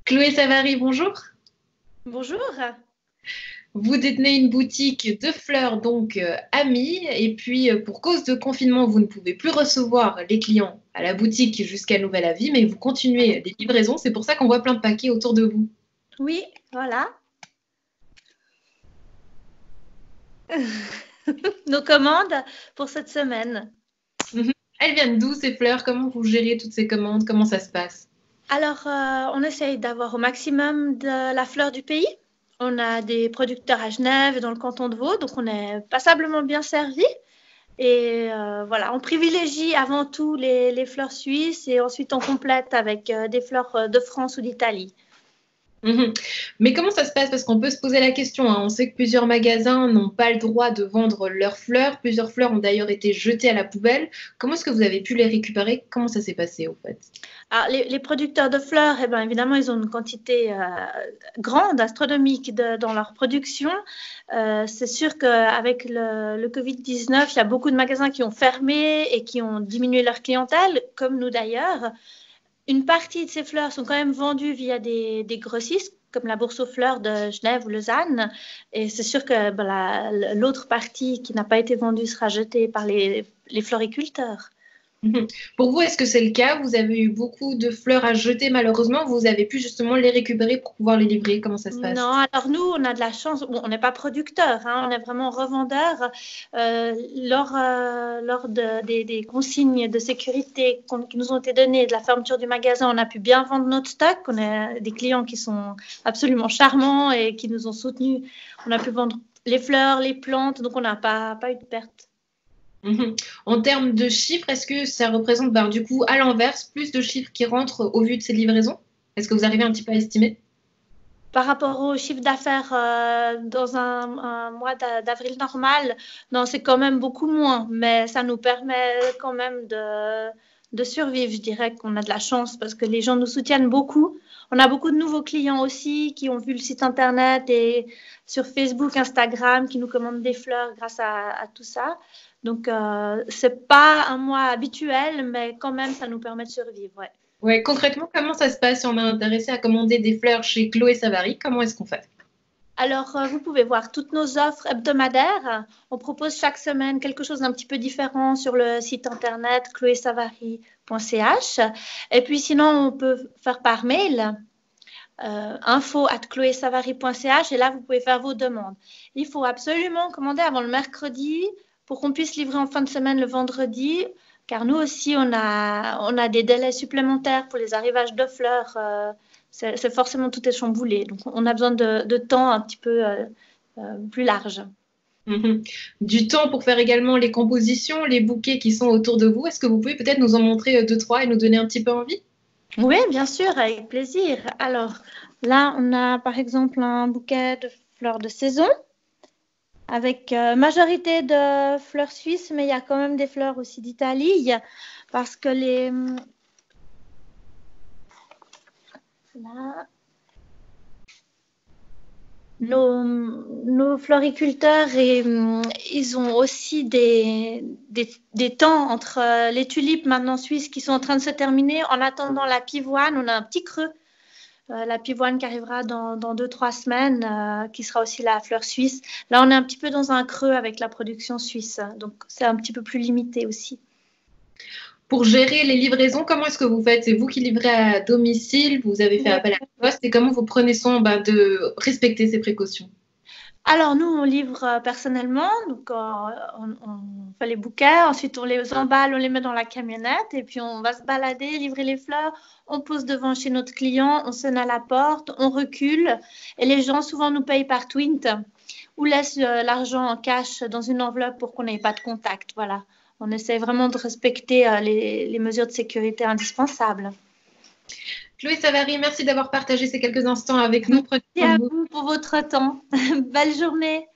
Chloé Savary, bonjour. Bonjour. Vous détenez une boutique de fleurs, donc Amis, et puis pour cause de confinement, vous ne pouvez plus recevoir les clients à la boutique jusqu'à nouvel avis, mais vous continuez les livraisons. C'est pour ça qu'on voit plein de paquets autour de vous. Oui, voilà. Nos commandes pour cette semaine. Mhm. Elles viennent d'où ces fleurs? Comment vous gérez toutes ces commandes? Comment ça se passe? Alors, on essaye d'avoir au maximum de la fleur du pays. On a des producteurs à Genève et dans le canton de Vaud, donc on est passablement bien servi. Et voilà, on privilégie avant tout les fleurs suisses et ensuite on complète avec des fleurs de France ou d'Italie. Mhm. Mais comment ça se passe? Parce qu'on peut se poser la question, hein. On sait que plusieurs magasins n'ont pas le droit de vendre leurs fleurs. Plusieurs fleurs ont d'ailleurs été jetées à la poubelle. Comment est-ce que vous avez pu les récupérer? Comment ça s'est passé au fait? Alors, les producteurs de fleurs, eh ben, évidemment, ils ont une quantité grande, astronomique dans leur production. C'est sûr qu'avec le Covid-19, il y a beaucoup de magasins qui ont fermé et qui ont diminué leur clientèle, comme nous d'ailleurs. Une partie de ces fleurs sont quand même vendues via des grossistes, comme la Bourse aux fleurs de Genève ou Lausanne. Et c'est sûr que ben, l'autre partie qui n'a pas été vendue sera jetée par les floriculteurs. Mhm. Pour vous, est-ce que c'est le cas? Vous avez eu beaucoup de fleurs à jeter malheureusement. Vous avez pu justement les récupérer pour pouvoir les livrer. Comment ça se passe? Non, alors nous, on a de la chance. Bon, on n'est pas producteur, hein, on est vraiment revendeur. Lors des consignes de sécurité qui nous ont été données de la fermeture du magasin, on a pu bien vendre notre stock. On a des clients qui sont absolument charmants et qui nous ont soutenus. On a pu vendre les fleurs, les plantes, donc on n'a pas eu de perte. Mhm. En termes de chiffres, est-ce que ça représente ben, du coup à l'inverse plus de chiffres qui rentrent au vu de ces livraisons? Est-ce que vous arrivez un petit peu à estimer? Par rapport au chiffre d'affaires dans un mois d'avril normal, non, c'est quand même beaucoup moins, mais ça nous permet quand même de survivre. Je dirais qu'on a de la chance parce que les gens nous soutiennent beaucoup. On a beaucoup de nouveaux clients aussi qui ont vu le site internet et sur Facebook, Instagram, qui nous commandent des fleurs grâce à tout ça. Donc, c'est pas un mois habituel, mais quand même, ça nous permet de survivre. Ouais. Ouais, concrètement, comment ça se passe si on est intéressé à commander des fleurs chez Chloé Savary? Comment est-ce qu'on fait? Alors, vous pouvez voir toutes nos offres hebdomadaires. On propose chaque semaine quelque chose d'un petit peu différent sur le site internet chloésavary.ch. Et puis sinon, on peut faire par mail info@chloésavary.ch et là, vous pouvez faire vos demandes. Il faut absolument commander avant le mercredi pour qu'on puisse livrer en fin de semaine le vendredi, car nous aussi, on a des délais supplémentaires pour les arrivages de fleurs. C'est forcément tout est chamboulé. Donc, on a besoin de temps un petit peu plus large. Mhm. Du temps pour faire également les compositions, les bouquets qui sont autour de vous. Est-ce que vous pouvez peut-être nous en montrer deux, trois et nous donner un petit peu envie? Oui, bien sûr, avec plaisir. Alors, là, on a par exemple un bouquet de fleurs de saison avec majorité de fleurs suisses, mais il y a quand même des fleurs aussi d'Italie parce que là, nos floriculteurs, ils ont aussi des temps entre les tulipes maintenant suisses qui sont en train de se terminer. En attendant la pivoine, on a un petit creux. La pivoine qui arrivera dans 2, 3 semaines, qui sera aussi la fleur suisse. Là, on est un petit peu dans un creux avec la production suisse, donc c'est un petit peu plus limité aussi. Pour gérer les livraisons, comment est-ce que vous faites? C'est vous qui livrez à domicile? Vous avez fait Ouais. appel à la poste? Et comment vous prenez soin ben, de respecter ces précautions? Alors nous, on livre personnellement, donc on fait les bouquets, ensuite on les emballe, on les met dans la camionnette et puis on va se balader, livrer les fleurs, on pose devant chez notre client, on sonne à la porte, on recule et les gens souvent nous payent par Twint ou laissent l'argent en cash dans une enveloppe pour qu'on n'ait pas de contact. Voilà, on essaie vraiment de respecter les mesures de sécurité indispensables. Chloé Savary, merci d'avoir partagé ces quelques instants avec nous. Prenez soin Merci de à vous. vous pour votre temps. Belle journée.